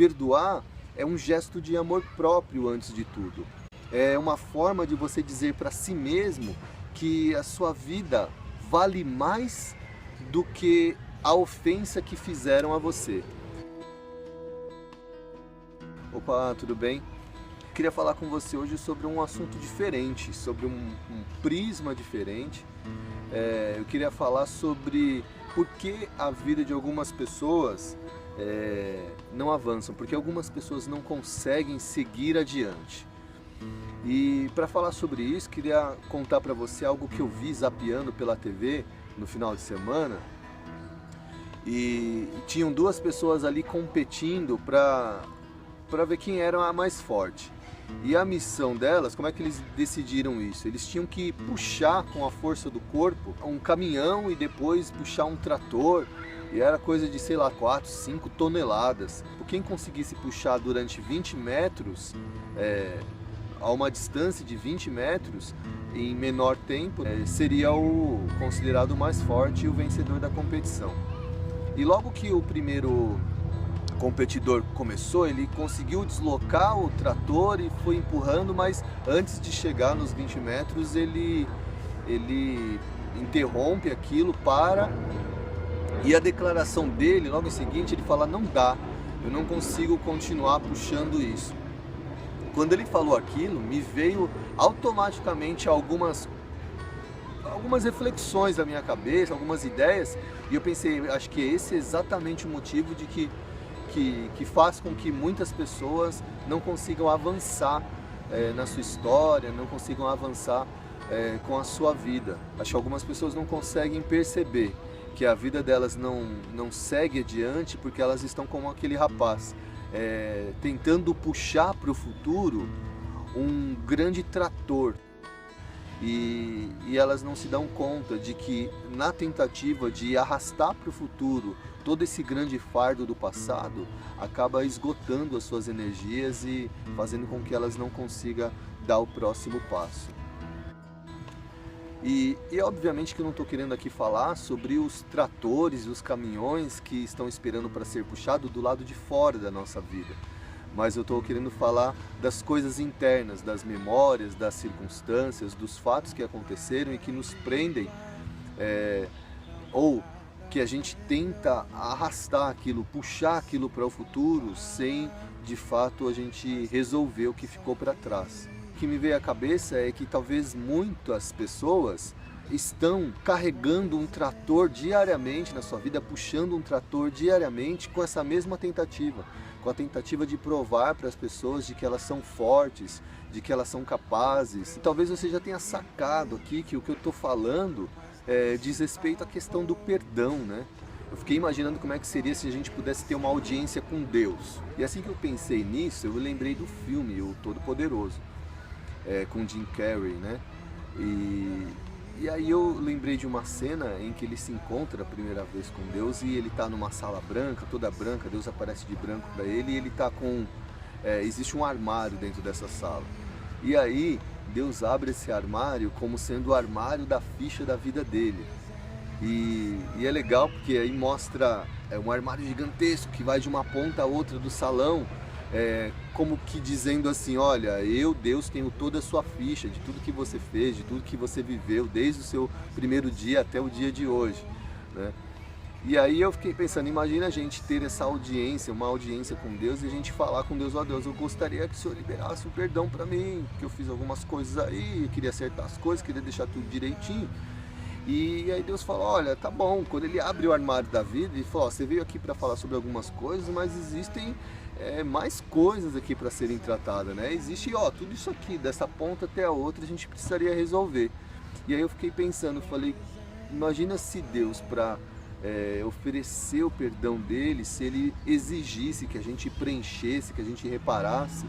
perdoar é um gesto de amor próprio antes de tudo. É uma forma de você dizer para si mesmo que a sua vida vale mais do que a ofensa que fizeram a você. Opa, tudo bem? Queria falar com você hoje sobre um assunto diferente, sobre um prisma diferente. Eu queria falar sobre por que a vida de algumas pessoas não avançam, porque algumas pessoas não conseguem seguir adiante. E para falar sobre isso, queria contar para você algo que eu vi zapeando pela TV no final de semana. E tinham duas pessoas ali competindo para ver quem era a mais forte. E a missão delas, como é que eles decidiram isso? Eles tinham que puxar com a força do corpo um caminhão e depois puxar um trator. E era coisa de, sei lá, 4, 5 toneladas. Quem conseguisse puxar durante 20 metros, a uma distância de 20 metros, em menor tempo, seria o considerado o mais forte e o vencedor da competição. E logo que o primeiro competidor começou, ele conseguiu deslocar o trator e foi empurrando, mas antes de chegar nos 20 metros, ele interrompe aquilo, para, e a declaração dele, logo em seguinte, ele fala: não dá, eu não consigo continuar puxando isso. Quando ele falou aquilo, me veio automaticamente algumas reflexões na minha cabeça, algumas ideias, e eu pensei, acho que esse é exatamente o motivo de que faz com que muitas pessoas não consigam avançar na sua história, não consigam avançar com a sua vida. Acho que algumas pessoas não conseguem perceber que a vida delas não segue adiante porque elas estão como aquele rapaz, tentando puxar para o futuro um grande trator. E elas não se dão conta de que, na tentativa de arrastar para o futuro todo esse grande fardo do passado, acaba esgotando as suas energias e fazendo com que elas não consigam dar o próximo passo. E obviamente que eu não estou querendo aqui falar sobre os tratores e os caminhões que estão esperando para ser puxados do lado de fora da nossa vida. Mas eu estou querendo falar das coisas internas, das memórias, das circunstâncias, dos fatos que aconteceram e que nos prendem, ou que a gente tenta arrastar aquilo, puxar aquilo para o futuro, sem de fato a gente resolver o que ficou para trás. O que me veio à cabeça é que talvez muitas pessoas estão carregando um trator diariamente na sua vida, puxando um trator diariamente com essa mesma tentativa. Com a tentativa de provar para as pessoas de que elas são fortes, de que elas são capazes. E talvez você já tenha sacado aqui que o que eu estou falando diz respeito à questão do perdão, né? Eu fiquei imaginando como é que seria se a gente pudesse ter uma audiência com Deus. E assim que eu pensei nisso, eu lembrei do filme O Todo-Poderoso, com Jim Carrey, né? E aí eu lembrei de uma cena em que ele se encontra a primeira vez com Deus e ele está numa sala branca, toda branca, Deus aparece de branco para ele e ele está com... existe um armário dentro dessa sala. E aí Deus abre esse armário como sendo o armário da ficha da vida dele. E é legal porque aí mostra um armário gigantesco que vai de uma ponta a outra do salão, como que dizendo assim: olha, eu, Deus, tenho toda a sua ficha de tudo que você fez, de tudo que você viveu, desde o seu primeiro dia até o dia de hoje, né? E aí eu fiquei pensando, imagina a gente ter essa audiência, uma audiência com Deus, e a gente falar com Deus: ó Deus, eu gostaria que o Senhor liberasse um perdão para mim, que eu fiz algumas coisas aí, queria acertar as coisas, queria deixar tudo direitinho. E aí Deus fala: olha, tá bom. Quando ele abre o armário da vida e fala: ó, você veio aqui para falar sobre algumas coisas, mas existem mais coisas aqui para serem tratadas, né? Existe, ó, tudo isso aqui, dessa ponta até a outra, a gente precisaria resolver. E aí eu fiquei pensando, falei, imagina se Deus, para oferecer o perdão dele, se ele exigisse que a gente preenchesse, que a gente reparasse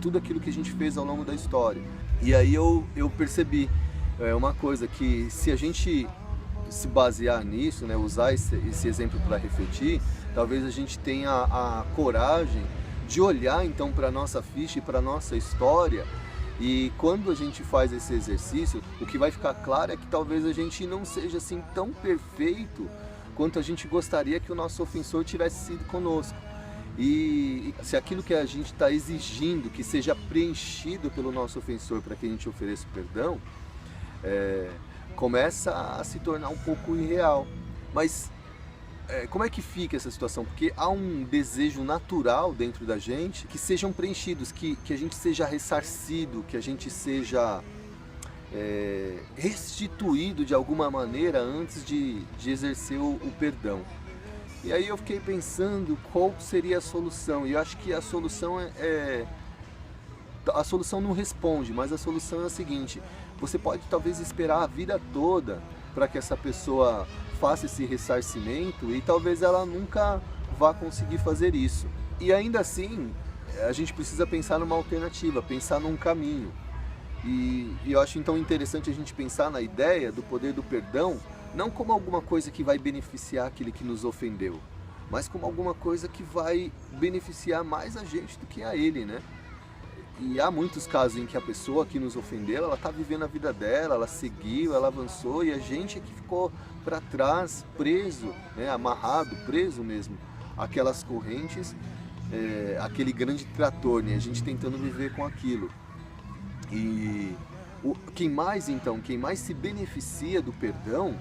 tudo aquilo que a gente fez ao longo da história. E aí eu percebi uma coisa, que se a gente se basear nisso, né, usar esse exemplo para refletir, talvez a gente tenha a coragem de olhar então para a nossa ficha e para a nossa história. E quando a gente faz esse exercício, o que vai ficar claro é que talvez a gente não seja assim tão perfeito quanto a gente gostaria que o nosso ofensor tivesse sido conosco. E se aquilo que a gente está exigindo que seja preenchido pelo nosso ofensor para que a gente ofereça o perdão, começa a se tornar um pouco irreal. Mas como é que fica essa situação? Porque há um desejo natural dentro da gente que sejam preenchidos, que a gente seja ressarcido, que a gente seja restituído de alguma maneira antes de exercer o perdão. E aí eu fiquei pensando qual seria a solução, e eu acho que a solução a solução não responde, mas a solução é a seguinte: você pode talvez esperar a vida toda para que essa pessoa faça esse ressarcimento e talvez ela nunca vá conseguir fazer isso. E ainda assim, a gente precisa pensar numa alternativa, pensar num caminho. E eu acho então interessante a gente pensar na ideia do poder do perdão, não como alguma coisa que vai beneficiar aquele que nos ofendeu, mas como alguma coisa que vai beneficiar mais a gente do que a ele, né? E há muitos casos em que a pessoa que nos ofendeu, ela está vivendo a vida dela, ela seguiu, ela avançou, e a gente é que ficou para trás, preso, né? Amarrado, preso mesmo, aquelas correntes, aquele grande trator, né? A gente tentando viver com aquilo. E quem mais se beneficia do perdão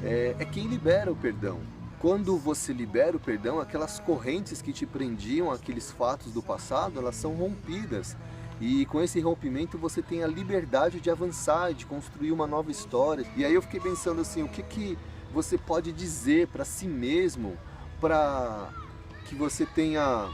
é quem libera o perdão. Quando você libera o perdão, aquelas correntes que te prendiam aqueles fatos do passado, elas são rompidas. E com esse rompimento você tem a liberdade de avançar, de construir uma nova história. E aí eu fiquei pensando assim, o que você pode dizer para si mesmo para que você tenha...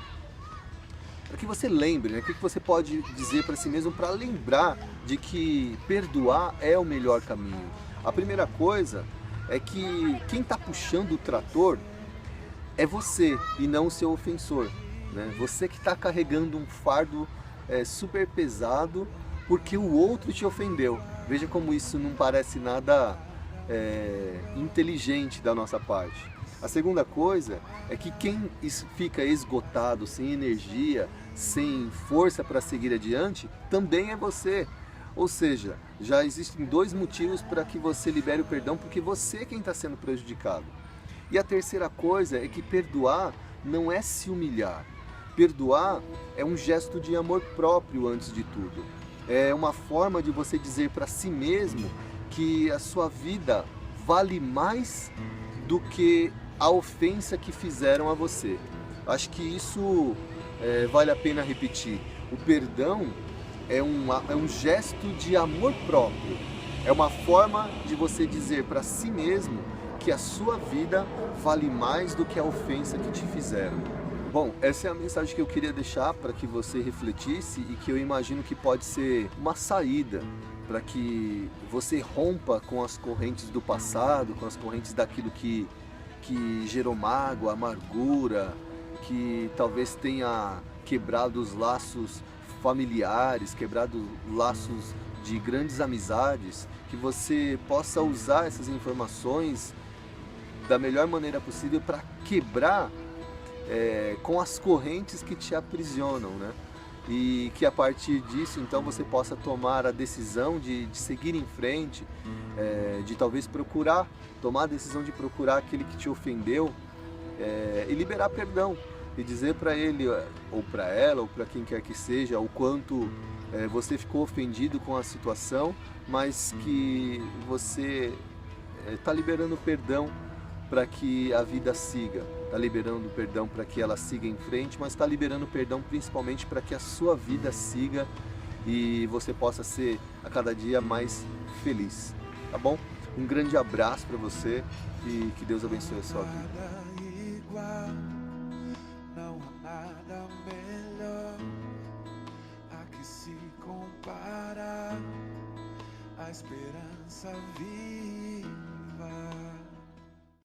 para que você lembre, né? O que você pode dizer para si mesmo para lembrar de que perdoar é o melhor caminho? A primeira coisa é que quem está puxando o trator é você e não o seu ofensor, né? Você que está carregando um fardo super pesado porque o outro te ofendeu. Veja como isso não parece nada inteligente da nossa parte. A segunda coisa é que quem fica esgotado, sem energia, sem força para seguir adiante, também é você. Ou seja, já existem dois motivos para que você libere o perdão, porque você é quem está sendo prejudicado. E a terceira coisa é que perdoar não é se humilhar. Perdoar é um gesto de amor próprio antes de tudo. É uma forma de você dizer para si mesmo que a sua vida vale mais do que a ofensa que fizeram a você. Acho que isso vale a pena repetir. O perdão é um gesto de amor próprio. É uma forma de você dizer para si mesmo que a sua vida vale mais do que a ofensa que te fizeram. Bom, essa é a mensagem que eu queria deixar para que você refletisse e que eu imagino que pode ser uma saída para que você rompa com as correntes do passado, com as correntes daquilo que gerou mágoa, amargura, que talvez tenha quebrado os laços familiares, quebrado laços de grandes amizades, que você possa usar essas informações da melhor maneira possível para quebrar com as correntes que te aprisionam, né? E que a partir disso, então, você possa tomar a decisão de seguir em frente, de talvez tomar a decisão de procurar aquele que te ofendeu e liberar perdão. E dizer para ele, ou para ela, ou para quem quer que seja, o quanto você ficou ofendido com a situação, mas que você está liberando perdão para que a vida siga, está liberando perdão para que ela siga em frente, mas está liberando perdão principalmente para que a sua vida siga e você possa ser a cada dia mais feliz, tá bom? Um grande abraço para você e que Deus abençoe a sua vida. Não há nada melhor a que se compara, a esperança viva.